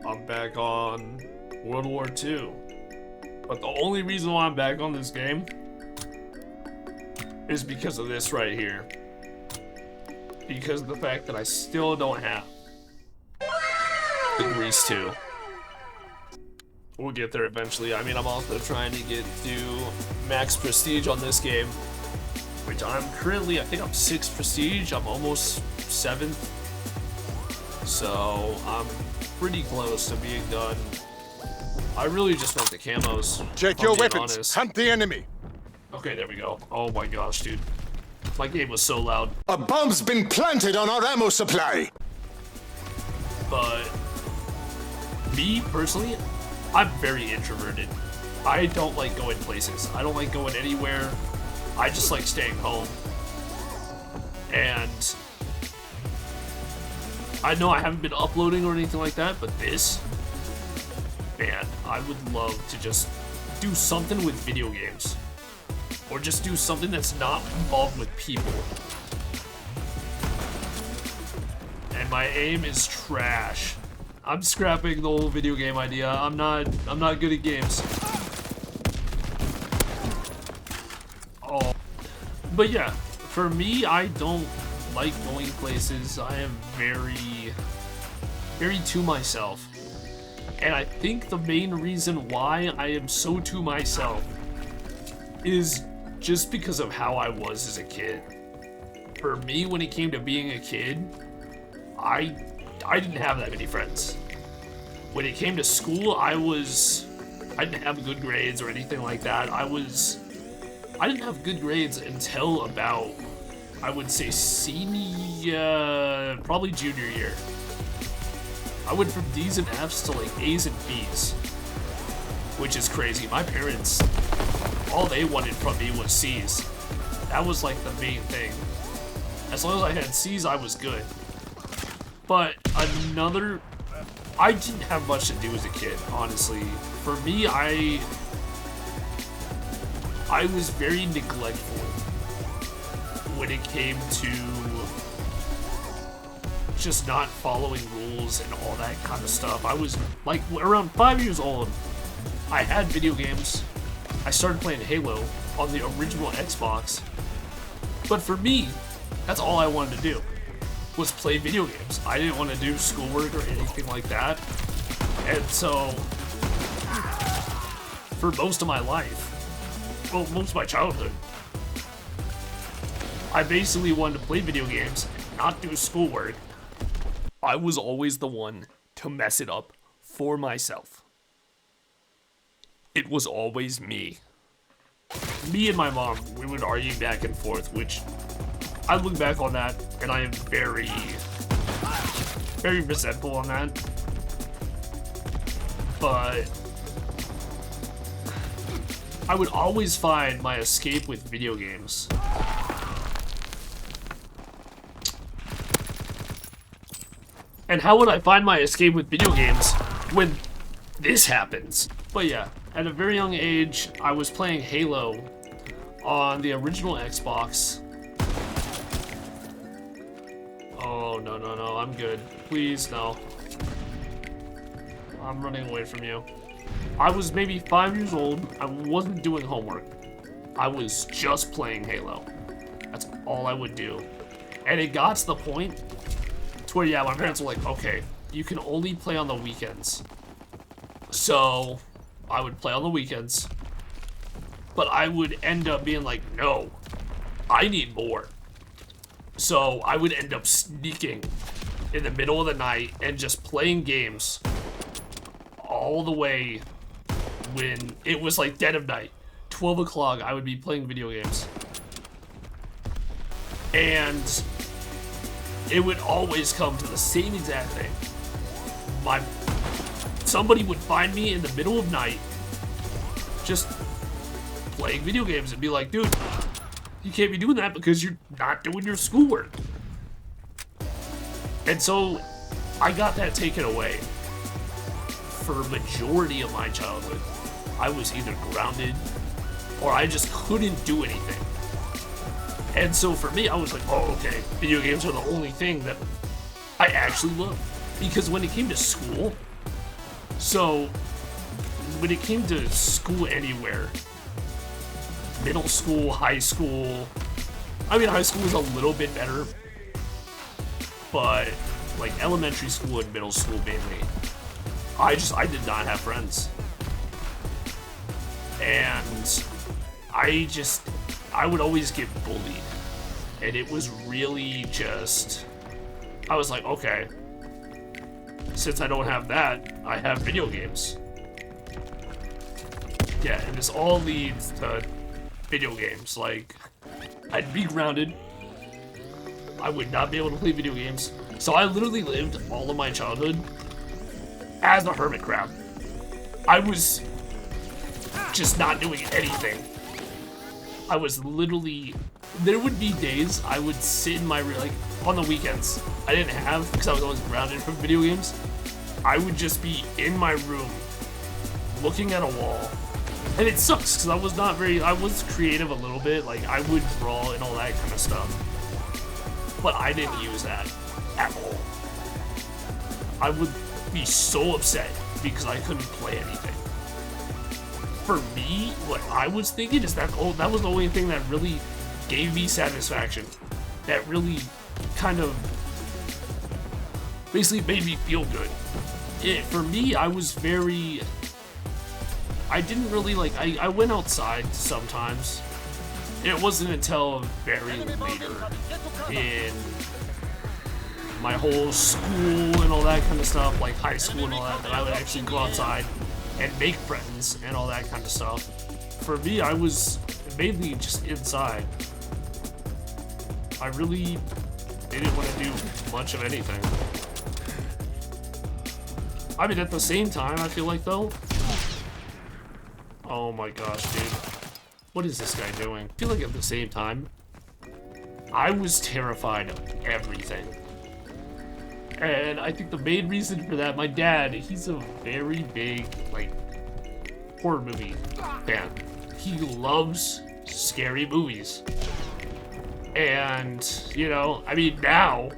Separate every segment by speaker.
Speaker 1: I'm back on World War II. But the only reason why I'm back on this game is because of this right here. Because of the fact that I still don't have the Grease 2. We'll get there eventually. I mean, I'm also trying to get to max prestige on this game, which I'm currently, I think I'm 6 prestige. I'm almost 7th. So I'm pretty close to being done. I really just want the camos.
Speaker 2: Check your weapons. Honest. Hunt the enemy.
Speaker 1: Okay, there we go. Oh my gosh, dude. My game was so loud.
Speaker 2: A bomb's been planted on our ammo supply.
Speaker 1: But me personally, I'm very introverted. I don't like going places. I don't like going anywhere. I just like staying home. And I know I haven't been uploading or anything like that, but this, man, I would love to just do something with video games. Or just do something that's not involved with people. And my aim is trash. I'm scrapping the whole video game idea. I'm not good at games. Oh. But yeah, for me, I don't like going places. I am very to myself. And I think the main reason why I am so to myself is just because of how I was as a kid. For me, when it came to being a kid, I didn't have that many friends. When it came to school, I didn't have good grades or anything like that. I didn't have good grades until about, I would say, probably junior year. I went from D's and F's to like A's and B's, which is crazy. My parents, all they wanted from me was C's. That was like the main thing. As long as I had C's, I was good. But I didn't have much to do as a kid, honestly. For me, I was very neglectful when it came to just not following rules and all that kind of stuff. I was like around 5 years old. I had video games. I started playing Halo on the original Xbox. But for me, that's all I wanted to do, was play video games. I didn't want to do schoolwork or anything like that. And so, for most of my life, well, most of my childhood, I basically wanted to play video games, not do schoolwork. I was always the one to mess it up for myself. It was always me. Me and my mom, we would argue back and forth, which I look back on that and I am very resentful on that. But I would always find my escape with video games. And how would I find my escape with video games when this happens? But yeah, at a very young age, I was playing Halo on the original Xbox. Oh, no, I'm good. Please, no. I'm running away from you. I was maybe 5 years old. I wasn't doing homework. I was just playing Halo. That's all I would do. And it got to the point to where, yeah, my parents were like, okay, you can only play on the weekends. So I would play on the weekends, but I would end up being like, no, I need more. So I would end up sneaking in the middle of the night and just playing games all the way when it was like dead of night. 12 o'clock, I would be playing video games. And it would always come to the same exact thing. Somebody would find me in the middle of night just playing video games and be like, dude, you can't be doing that because you're not doing your schoolwork. And so I got that taken away. For a majority of my childhood, I was either grounded or I just couldn't do anything. And so for me, I was like, oh, okay, video games are the only thing that I actually love. Because when it came to school, So, when it came to school anywhere, middle school, high school, I mean, high school was a little bit better, but like elementary school and middle school mainly, I did not have friends. And I would always get bullied. And it was really just, I was like, okay, since I don't have that, I have video games. Yeah, and this all leads to video games. Like, I'd be grounded. I would not be able to play video games. So I literally lived all of my childhood as a hermit crab. I was just not doing anything. I was literally, there would be days I would sit in my room, like on the weekends. I didn't have, because I was always grounded from video games. I would just be in my room looking at a wall. And it sucks because I was creative a little bit. Like, I would draw and all that kind of stuff. But I didn't use that at all. I would be so upset because I couldn't play anything. For me, what I was thinking is that was the only thing that really gave me satisfaction. That really kind of basically made me feel good. For me, I was very... I didn't really like... I went outside sometimes. It wasn't until very later in my whole school and all that kind of stuff, like high school and all that I would actually go outside and make friends and all that kind of stuff. For me, I was mainly just inside. I really didn't want to do much of anything. I mean, at the same time, I feel like, though... Oh my gosh, dude. What is this guy doing? I feel like at the same time, I was terrified of everything. And I think the main reason for that, my dad, he's a very big, like, horror movie fan. He loves scary movies. And, you know, I mean, now,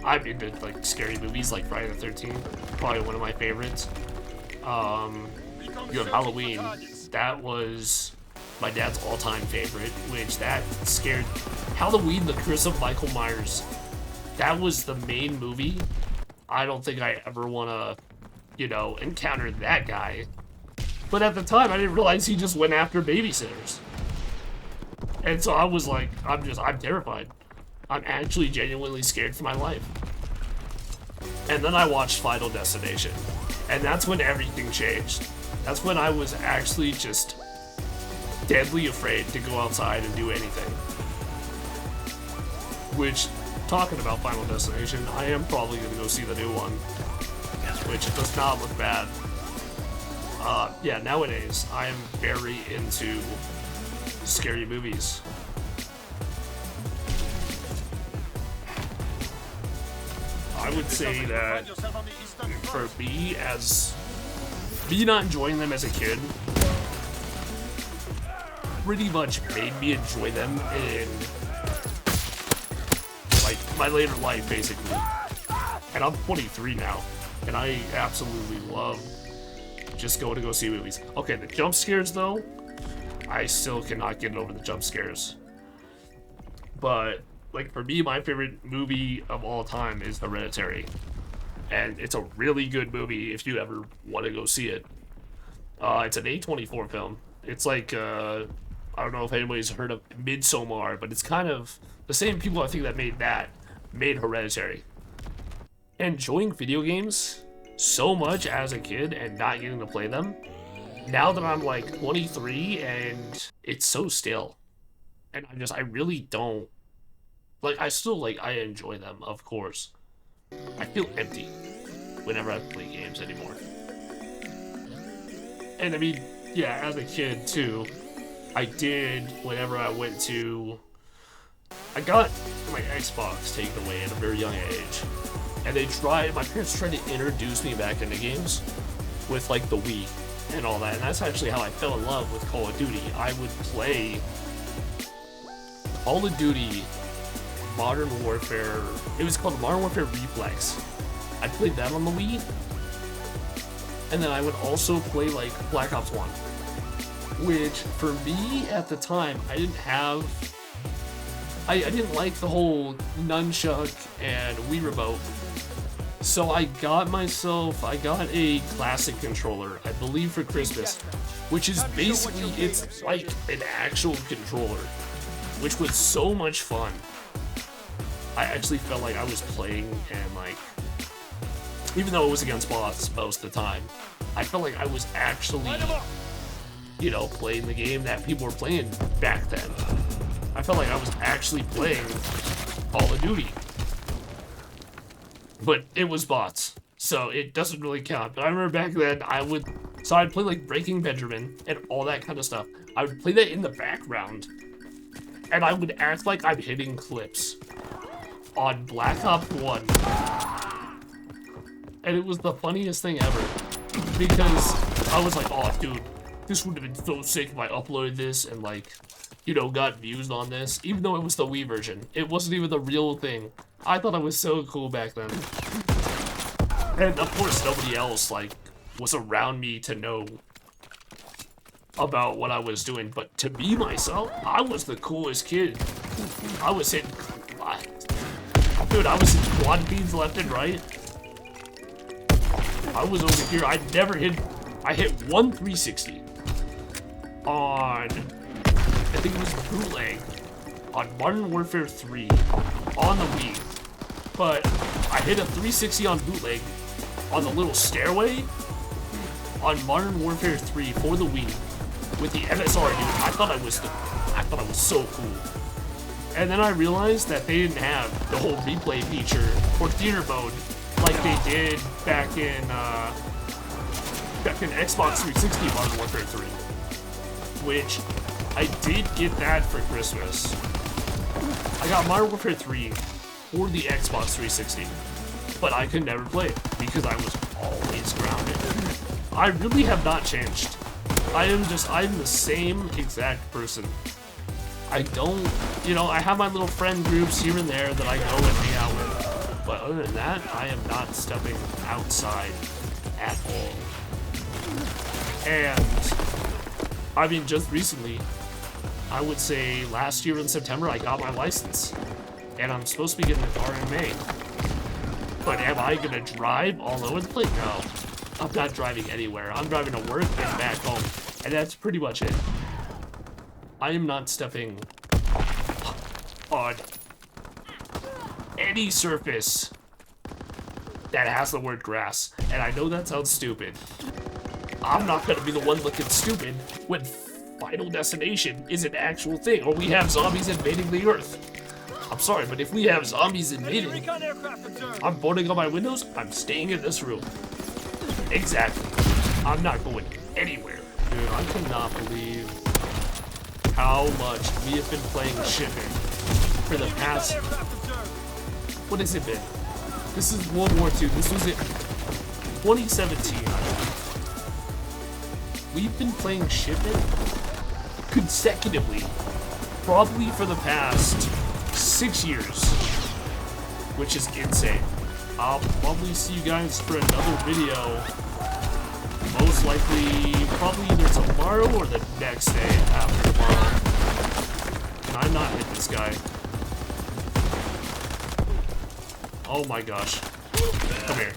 Speaker 1: I'm into, like, scary movies like Friday the 13th. Probably one of my favorites. You have Halloween. That was my dad's all-time favorite, which that scared... Halloween, the Curse of Michael Myers. That was the main movie. I don't think I ever want to, you know, encounter that guy. But at the time, I didn't realize he just went after babysitters. And so I was like, I'm terrified. I'm actually genuinely scared for my life. And then I watched Final Destination. And that's when everything changed. That's when I was actually just deadly afraid to go outside and do anything. Which, talking about Final Destination, I am probably going to go see the new one. Which does not look bad. Yeah, nowadays, I am very into scary movies. I would say that for me, not enjoying them as a kid pretty much made me enjoy them in like my later life, basically. And I'm 23 now, and I absolutely love just going to go see movies. Okay, the jump scares though, I still cannot get over the jump scares. But like for me, my favorite movie of all time is Hereditary. And it's a really good movie if you ever want to go see it. It's an A24 film. It's like, I don't know if anybody's heard of Midsommar, but it's kind of the same people I think that made Hereditary. Enjoying video games so much as a kid and not getting to play them. Now that I'm like 23 and it's so still. And I really don't, like, I enjoy them, of course. I feel empty whenever I play games anymore. And I mean, yeah, as a kid too, I did whenever I went to... I got my Xbox taken away at a very young age. And my parents tried to introduce me back into games with like the Wii and all that. And that's actually how I fell in love with Call of Duty. I would play Call of Duty Modern Warfare. It was called Modern Warfare Reflex. I played that on the Wii. And then I would also play like Black Ops 1. Which, for me, at the time, I didn't have... I didn't like the whole nunchuck and Wii remote. So I got a classic controller, I believe for Christmas. Which is basically, it's like an actual controller. Which was so much fun. I actually felt like I was playing and like... Even though it was against bots most of the time, I felt like I was actually... you know, playing the game that people were playing back then. I felt like I was actually playing Call of Duty. But it was bots, so it doesn't really count. But I remember back then, I'd play like Breaking Benjamin and all that kind of stuff. I would play that in the background, and I would act like I'm hitting clips on Black Ops 1. And it was the funniest thing ever, because I was like, oh dude, this would have been so sick if I uploaded this and, like, you know, got views on this. Even though it was the Wii version. It wasn't even the real thing. I thought I was so cool back then. And, of course, nobody else, like, was around me to know about what I was doing. But to be myself, I was the coolest kid. I was hitting... Dude, I was hitting quad beams left and right. I was over here. I hit one 360. On, I think it was Bootleg, on Modern Warfare 3, on the Wii. But I hit a 360 on Bootleg, on the little stairway, on Modern Warfare 3 for the Wii, with the MSR, dude. I thought I was so cool. And then I realized that they didn't have the whole replay feature or theater mode like they did back in Xbox 360 Modern Warfare 3. Which, I did get that for Christmas. I got Modern Warfare 3 for the Xbox 360, but I could never play it because I was always grounded. I really have not changed. I'm the same exact person. I don't, you know, I have my little friend groups here and there that I go and hang out with, but other than that, I am not stepping outside at all. And... I mean, just recently, I would say last year in September, I got my license. And I'm supposed to be getting a car in May. But am I gonna drive all over the place? No. I'm not driving anywhere. I'm driving to work and back home. And that's pretty much it. I am not stepping on any surface that has the word grass. And I know that sounds stupid. I'm not gonna be the one looking stupid when Final Destination is an actual thing, or we have zombies invading the Earth. I'm sorry, but if we have zombies invading, I'm boarding on my windows, I'm staying in this room. Exactly. I'm not going anywhere. Dude, I cannot believe how much we have been playing shipping for the past... What has it been? This is World War II. This was it. 2017. We've been playing Shipment consecutively, probably for the past 6 years, which is insane. I'll probably see you guys for another video, most likely, probably either tomorrow or the next day after tomorrow. And I'm not hitting this guy. Oh my gosh. Come here.